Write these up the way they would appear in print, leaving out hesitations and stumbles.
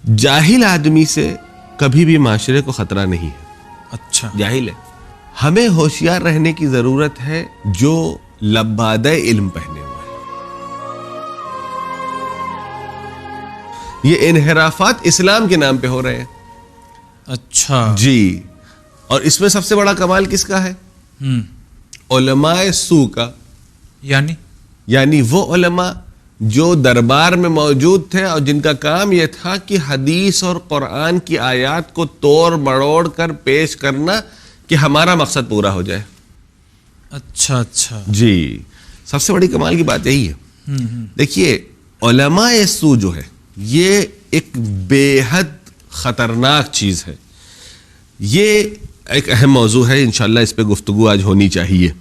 जाहिल आदमी से कभी भी माशरे को खतरा नहीं है। अच्छा, जाहिल है। हमें होशियार रहने की जरूरत है जो लब्बादे इल्म पहने हुए हैं। ये इन्हिराफात इस्लाम के नाम पे हो रहे हैं। अच्छा जी। और इसमें सबसे बड़ा कमाल किसका है? उलमाए सू का, यानी वो उलमा जो दरबार में मौजूद थे और जिनका काम यह था कि हदीस और कुरान की आयत को तोड़ मरोड़ कर पेश करना कि हमारा मकसद पूरा हो जाए। अच्छा अच्छा जी, सबसे बड़ी कमाल की बात यही है। देखिए, उलमाए सू जो है ये एक बेहद खतरनाक चीज है। ये एक अहम मौजू है, इंशाल्लाह इस पे गुफ्तगू आज होनी चाहिए।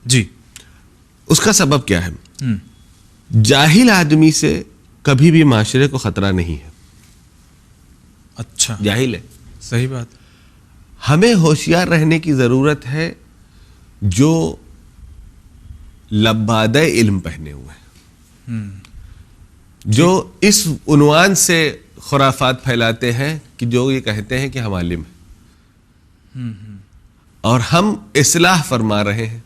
जी। उसका सबब क्या है? जाहिल आदमी से कभी भी माशरे को खतरा नहीं है। अच्छा, जाहिल है। सही बात। हमें होशियार रहने की जरूरत है जो लब्बादे इल्म पहने हुए हैं, जो इस उन्वान से खुराफात फैलाते हैं कि जो ये कहते हैं कि हम आलिम हैं और हम इस्लाह फरमा रहे हैं।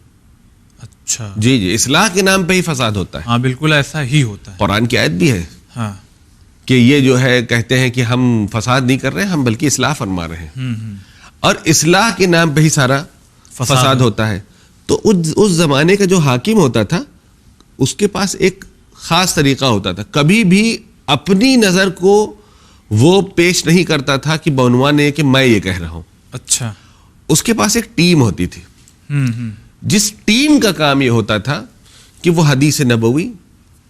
अच्छा, जी जी, इस्लाह के नाम पे ही फसाद होता है। हाँ बिल्कुल ऐसा ही होता है। कुरान की आयत भी है हाँ कि ये जो है कहते हैं कि हम फसाद नहीं कर रहे हैं, हम बल्कि इस्लाह फरमा रहे हैं। और इस्लाह के नाम पे ही सारा फसाद होता है। तो उस जमाने का जो हाकिम होता था उसके पास एक खास तरीका होता था। कभी भी अपनी नजर को वो पेश नहीं करता था कि बउनवान है कि मैं ये कह रहा हूं। अच्छा, उसके पास एक टीम होती थी जिस टीम का काम ये होता था कि वो हदीस नबवी,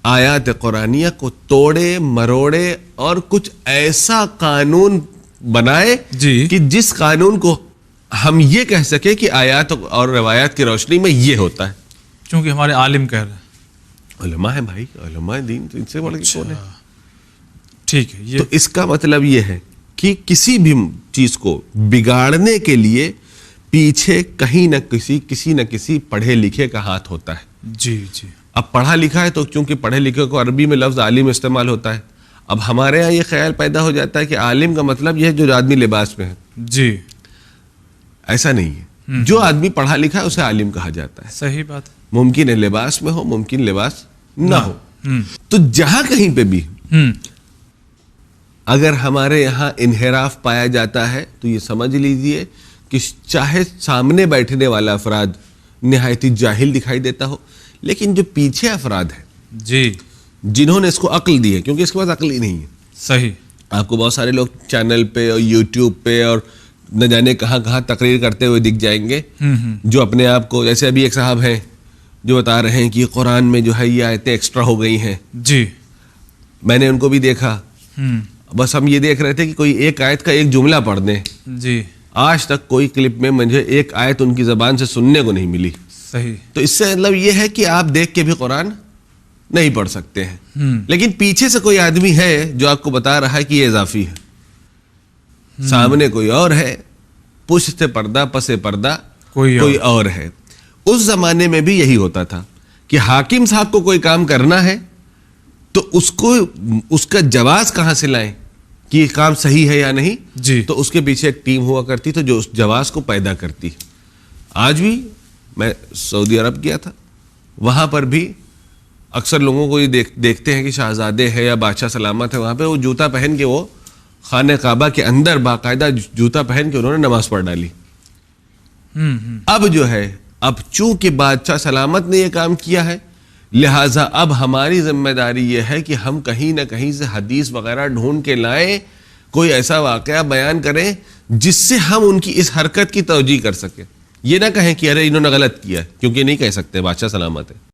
आयत कुरानिया को तोड़े मरोड़े और कुछ ऐसा कानून बनाए जी कि जिस कानून को हम ये कह सके कि आयत और रवायत की रोशनी में ये होता है। क्योंकि हमारे आलिम कह रहे हैं। उलमा है भाई, उलमा दीन, तो इनसे बड़ा कौन है? ठीक है। ये तो इसका मतलब ये है कि किसी भी चीज को बिगाड़ने के लिए पीछे कहीं न किसी न किसी पढ़े लिखे का हाथ होता है। जी जी। अब पढ़ा लिखा है तो चूंकि पढ़े लिखे को अरबी में लफ्ज आलिम इस्तेमाल होता है। अब हमारे यहाँ ये ख्याल पैदा हो जाता है कि आलिम का मतलब यह है जो आदमी लिबास में है। जी, ऐसा नहीं है। जो आदमी पढ़ा लिखा है उसे आलिम कहा जाता है। सही बात। मुमकिन है लिबास में हो, मुमकिन लिबास ना हो। तो जहां कहीं पे भी अगर हमारे यहाँ इन्हिराफ पाया जाता है तो ये समझ लीजिए कि चाहे सामने बैठने वाला अफराद निहायत ही जाहिल दिखाई देता हो, लेकिन जो पीछे अफराद है जी, जिन्होंने इसको अक्ल दी है, क्योंकि इसके पास अक्ल ही नहीं है। सही। आपको बहुत सारे लोग चैनल पे और यूट्यूब पे और न जाने कहाँ कहाँ तकरीर करते हुए दिख जाएंगे जो अपने आप को, जैसे अभी एक साहब हैं जो बता रहे हैं कि कुरान में जो है ये आयतें एक्स्ट्रा हो गई हैं। जी, मैंने उनको भी देखा। बस हम ये देख रहे थे कि कोई एक आयत का एक जुमला पढ़ दें। जी, आज तक कोई क्लिप में मुझे एक आयत उनकी जबान से सुनने को नहीं मिली। सही। तो इससे मतलब ये है कि आप देख के भी कुरान नहीं पढ़ सकते हैं, लेकिन पीछे से कोई आदमी है जो आपको बता रहा है कि ये इजाफी है। सामने कोई और है, पुष्ट से पर्दा पसे पर्दा कोई और है। उस जमाने में भी यही होता था कि हाकिम साहब को कोई काम करना है तो उसको उसका जवाज कहां से लाएं कि ये काम सही है या नहीं। जी। तो उसके पीछे एक टीम हुआ करती तो जो उस जवाज को पैदा करती। आज भी मैं सऊदी अरब गया था, वहां पर भी अक्सर लोगों को ये देखते हैं कि शहजादे है या बादशाह सलामत है, वहां पे वो जूता पहन के वो खाने काबा के अंदर बाकायदा जूता पहन के उन्होंने नमाज पढ़ डाली। अब जो है, अब चूंकि बादशाह सलामत ने यह काम किया है, लिहाजा अब हमारी जिम्मेदारी यह है कि हम कहीं ना कहीं से हदीस वगैरह ढूंढ के लाएं, कोई ऐसा वाकया बयान करें जिससे हम उनकी इस हरकत की तवजीह कर सकें। ये ना कहें कि अरे इन्होंने गलत किया, क्योंकि नहीं कह सकते, बादशाह सलामत है।